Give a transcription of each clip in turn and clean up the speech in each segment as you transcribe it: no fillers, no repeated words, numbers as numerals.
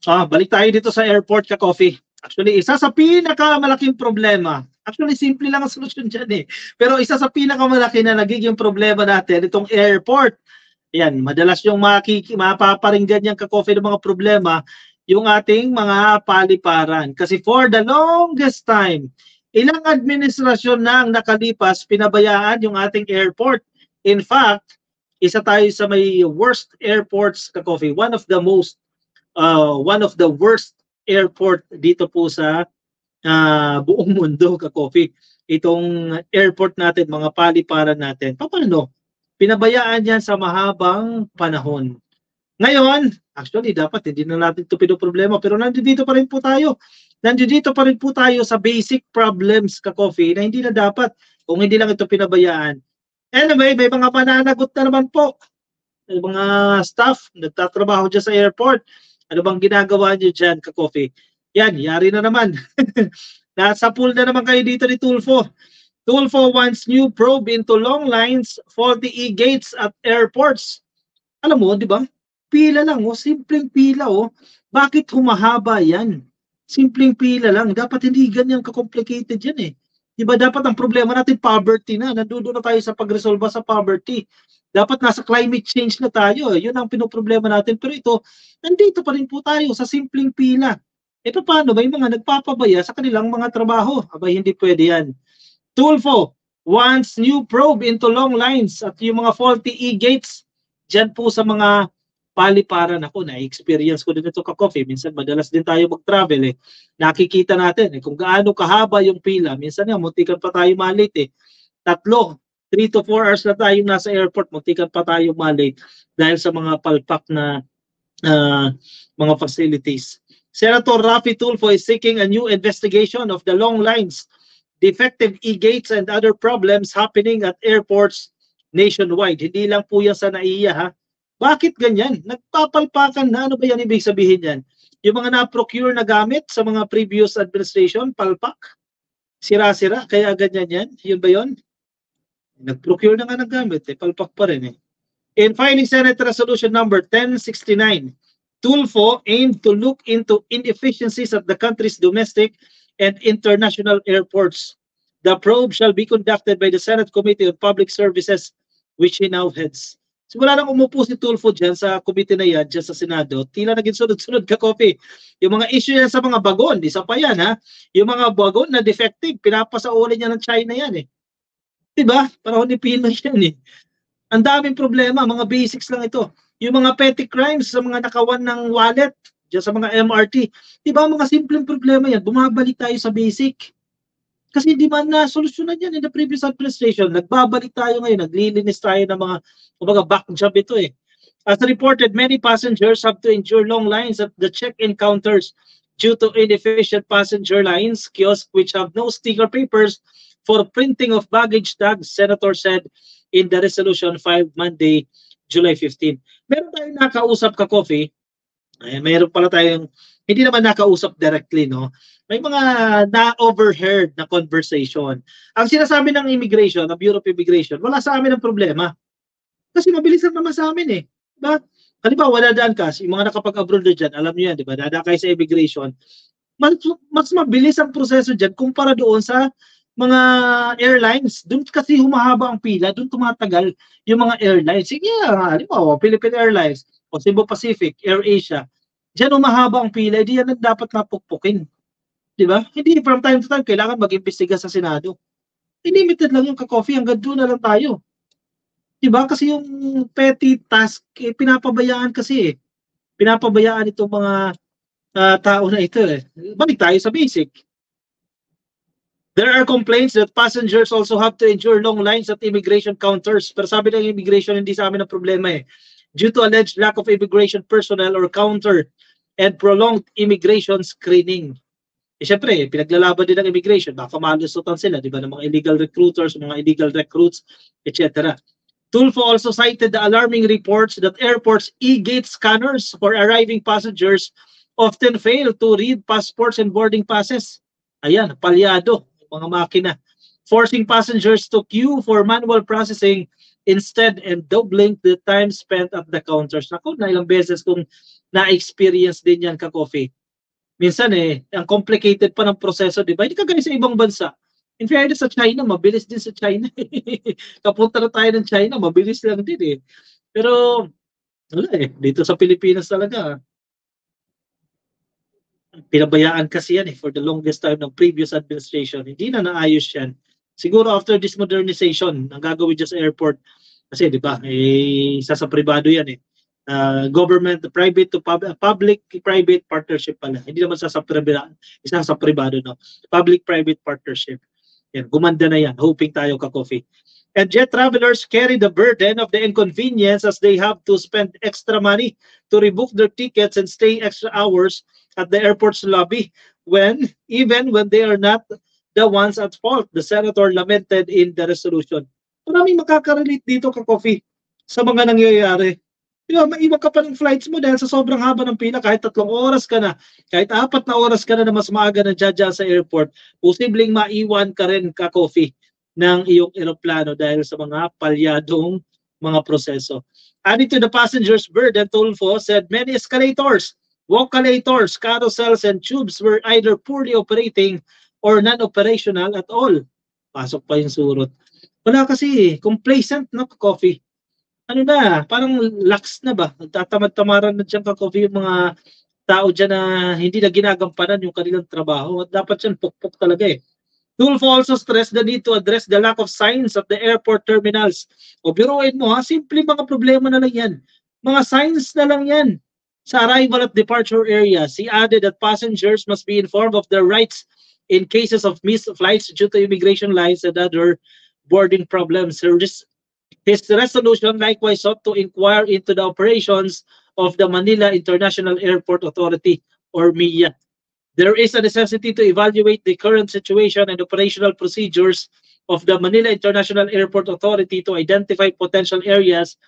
Balik tayo dito sa airport ka coffee. Actually, isa sa pinakamalaking problema. Actually, simple lang ang solusyon dyan eh. Pero isa sa pinakamalaki na nagiging problema natin, itong airport. Yan, madalas yung mapaparinggan yung ka-coffee ng mga problema, yung ating mga paliparan. Kasi for the longest time, ilang administrasyon na ang nakalipas, pinabayaan yung ating airport. In fact, isa tayo sa may worst airports ka-coffee. One of the worst airport dito po sa buong mundo ka-coffee. Itong airport natin, mga paliparan natin. Paano? Pinabayaan yan sa mahabang panahon. Ngayon, actually dapat hindi na natin ito pinoproblema pero nandito pa rin po tayo. Nandito pa rin po tayo sa basic problems ka-coffee na hindi na dapat kung hindi lang ito pinabayaan. Anyway, may mga mananagot na naman po. May mga staff nagtatrabaho dyan sa airport. Ano bang ginagawa niyo dyan ka-coffee? Yan, yari na naman. Nasa pool na naman kayo dito ni Tulfo. Tulfo wants new probe into long lines for the e-gates at airports. Alam mo, di ba? Pila lang, simpleng pila, Bakit humahaba yan? Simpleng pila lang. Dapat hindi ganyan ka-complicated yan eh. Di ba dapat ang problema natin poverty na. Nandoon na tayo sa pagresolba sa poverty. Dapat nasa climate change na tayo. Yun ang pinoproblema natin. Pero ito, nandito pa rin po tayo sa simpleng pila. Paano ba yung mga nagpapabaya sa kanilang mga trabaho? Abay, hindi pwede yan. Tulfo wants new probe into long lines at yung mga faulty e-gates dyan po sa mga paliparan. Ako, na-experience ko din ito ka-coffee. Minsan madalas din tayo mag-travel eh. Nakikita natin kung gaano kahaba yung pila. Minsan nga, muntikan pa tayo malit eh. 3 to 4 hours na tayong nasa airport, muntikan pa tayo malate dahil sa mga palpak na mga facilities. Senator Raffy Tulfo is seeking a new investigation of the long lines, defective e-gates and other problems happening at airports nationwide. Hindi lang po yan sa NAIA ha. Bakit ganyan? Nagpapalpakan na. Ano ba yan ibig sabihin yan? Yung mga na-procure na gamit sa mga previous administration, palpak, sira-sira, kaya ganyan yan? Yun ba yun? Nag-procure na nga ng gamit, palpak pa rin eh. In filing Senate Resolution number 1069, Tulfo aimed to look into inefficiencies at the country's domestic and international airports. The probe shall be conducted by the Senate Committee on Public Services, which he now heads. Simula nang umupo si Tulfo dyan sa committee na yan, dyan sa Senado, tila naging sunod-sunod ka-coffee. Yung mga issue yan sa mga bagon, isa pa yan ha. Yung mga bagon na defective, pinapasauli niya ng China yan eh. Diba? Parang ni Pinoy yan eh. Ang daming problema, mga basics lang ito. Yung mga petty crimes sa mga nakawan ng wallet, dyan sa mga MRT. Diba mga simpleng problema yan, bumabalik tayo sa basic. Kasi hindi man na-solusyonan yan in the previous administration. Nagbabalik tayo ngayon, naglilinis tayo ng mga back job ito eh. As reported, many passengers have to endure long lines at the check-in counters due to inefficient passenger lines, kiosks which have no sticker papers for printing of baggage tags, Senator said in the resolution filed Monday, July 15. Meron tayong nakausap ka-coffee. Meron pala tayong, hindi naman nakausap directly, no? May mga na-overheard na conversation. Ang sinasabi ng immigration, ng Bureau of Immigration, wala sa amin ang problema. Kasi mabilis lang naman sa amin eh. Diba? Halimbawa, dadaan ka, yung mga nakapag-abroad na dyan, alam nyo yan, diba? Dadaan kayo sa immigration. Mas mabilis ang proseso dyan kumpara doon sa mga airlines. Doon kasi humahaba ang pila, doon tumatagal yung mga airlines. Sige, halimbawa, Philippine Airlines, o Cebu Pacific, AirAsia, dyan humahaba ang pila, hindi yan dapat napukpukin. Diba? Hindi from time to time kailangan mag-imbestiga sa Senado. Limited lang yung ka-coffee, hanggang doon na lang tayo. Diba? Kasi yung petty task, pinapabayaan kasi eh. Pinapabayaan itong mga tao na ito eh. Balik tayo sa basic. There are complaints that passengers also have to endure long lines at immigration counters. Pero sabi ng immigration, hindi sa amin ang problema eh. Due to alleged lack of immigration personnel or counter and prolonged immigration screening. Siyempre, pinaglalaban din ng immigration. Baka malusutan sila, di ba, ng mga illegal recruiters, mga illegal recruits, etc. Tulfo also cited the alarming reports that airports e-gate scanners for arriving passengers often fail to read passports and boarding passes. Ayan, palyado, mga makina. Forcing passengers to queue for manual processing instead and doubling the time spent at the counters. Naku, na ilang beses kung na-experience din yan ka-coffee. Minsan ang complicated pa ng proseso, di ba? Hindi kagaya sa ibang bansa. In fairness sa China, mabilis din sa China. Kapunta na tayo ng China, mabilis lang din eh. Pero, wala dito sa Pilipinas talaga, pinabayaan kasi yan for the longest time ng previous administration. Hindi na naayos yan. Siguro after this modernization, ang gagawin dyan sa airport, kasi di ba, isa sa privado yan government, private to public-private partnership pala. Hindi naman isa sa privado, no? Public-private partnership. Yan, gumanda na yan. Hoping tayo ka-coffee. And jet travelers carry the burden of the inconvenience as they have to spend extra money to rebook their tickets and stay extra hours at the airport's lobby even when they are not the ones at fault, the senator lamented in the resolution. Maraming makaka-relate dito ka-coffee sa mga nangyayari. Maiwan ka pa ng flights mo dahil sa sobrang haba ng pila, kahit 3 oras ka na, kahit 4 na oras ka na mas maaga na dyan sa airport, posibleng maiwan ka rin ka-coffee ng iyong eroplano dahil sa mga palyadong mga proseso. Adding to the passengers' burden, Tulfo said many escalators, walkalators, carousels, and tubes were either poorly operating or non-operational at all. Pasok pa yung surot. Wala kasi complacent na ka-coffee. Ano na, parang lax na ba? Nagtatamad-tamaran na dyan ka-coffee yung mga tao dyan na hindi na ginagampanan yung kanilang trabaho. At dapat yan pukpok talaga Tulfo also stressed the need to address the lack of signs at the airport terminals. O biruin mo simple mga problema na lang yan. Mga signs na lang yan. Sa arrival at departure areas, he added that passengers must be informed of their rights in cases of missed flights due to immigration lines and other boarding problems. His resolution likewise sought to inquire into the operations of the Manila International Airport Authority, or MIA. There is a necessity to evaluate the current situation and operational procedures of the Manila International Airport Authority to identify potential areas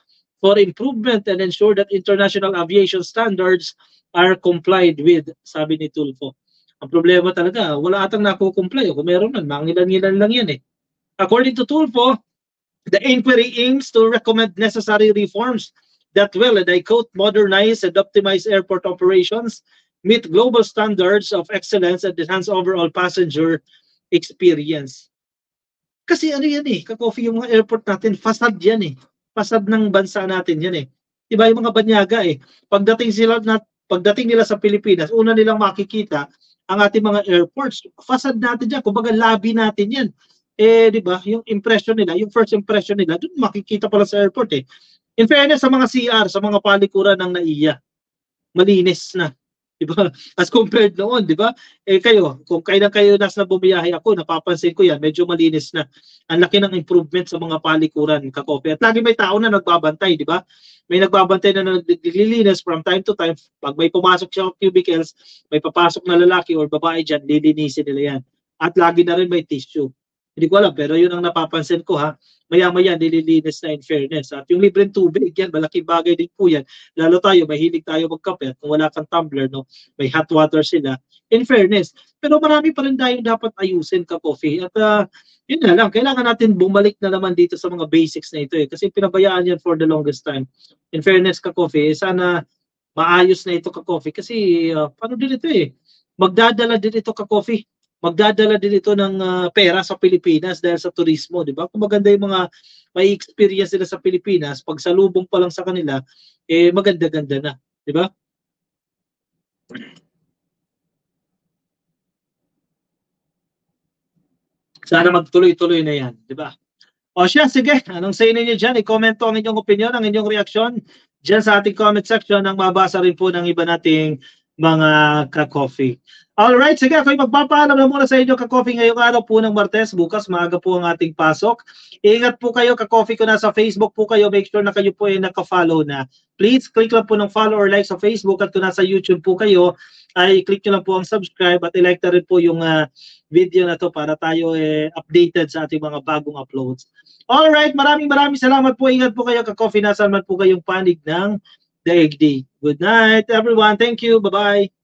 for improvement and ensure that international aviation standards are complied with, sabi ni Tulfo. Ang problema talaga, wala atang nakukumply. Kung meron man, mangilan-ngilan lang yan According to Tulfo, the inquiry aims to recommend necessary reforms that will, and I quote, modernize and optimize airport operations, meet global standards of excellence, and enhance overall passenger experience. Kasi ano yan ka-coffee, yung mga airport natin, fasad yan Fasad ng bansa natin yan Diba yung mga banyaga Pagdating nila sa Pilipinas, una nilang makikita ang ating mga airports. Fasad natin dyan, kumbaga lobby natin yan. Di ba, yung impression nila, yung first impression nila, doon makikita pala sa airport In fairness, sa mga CR, sa mga palikuran ng NAIA, malinis na. Di ba? As compared noon, di ba? Kayo, kung kailan kayo nasa bumiyahe ako, napapansin ko yan, medyo malinis na. Ang laki ng improvement sa mga palikuran, ka-coffee. At lagi may tao na nagbabantay, di ba? May nagbabantay na naglilinis from time to time. Pag may pumasok siya cubicles, may papasok na lalaki or babae dyan, lilinisin nila yan. At lagi na rin may tissue. Hindi ko alam, pero yun ang napapansin ko Maya-maya nililinis na in fairness. At yung libreng tubig, yan, malaking bagay din po yan. Lalo tayo, mahilig tayo magkape. Kung wala kang tumbler, may hot water sila. In fairness. Pero marami pa rin tayong dapat ayusin ka-coffee. At yun na lang, kailangan natin bumalik na naman dito sa mga basics na ito Kasi pinabayaan yan for the longest time. In fairness ka-coffee, sana maayos na ito ka-coffee. Kasi paano din ito magdadala din ito ka-coffee. Magdadala din ito ng pera sa Pilipinas dahil sa turismo, di ba? Kung maganda yung mga may experience nila sa Pilipinas, pag salubong pa lang sa kanila, maganda-ganda na, di ba? Sana magtuloy-tuloy na yan, di ba? O siya, sige, anong say ninyo dyan? I-comment po ang inyong opinion, ang inyong reaksyon dyan sa ating comment section nang mabasa rin po ng iba nating mga ka-coffee. Alright, sige, ako'y magpapaalam na muna sa inyo ka-coffee ngayong araw po ng Martes. Bukas, maaga po ang ating pasok. Ingat po kayo, ka-coffee ko nasa Facebook po kayo. Make sure na kayo po ay naka-follow na. Please, click lang po ng follow or like sa Facebook at kung nasa YouTube po kayo, ay click nyo lang po ang subscribe at i-like na rin po yung video na to para tayo updated sa ating mga bagong uploads. Alright, maraming salamat po. Ingat po kayo, ka-coffee. Nasaan man po kayong panig ng daigdig. Good night, everyone. Thank you. Bye-bye.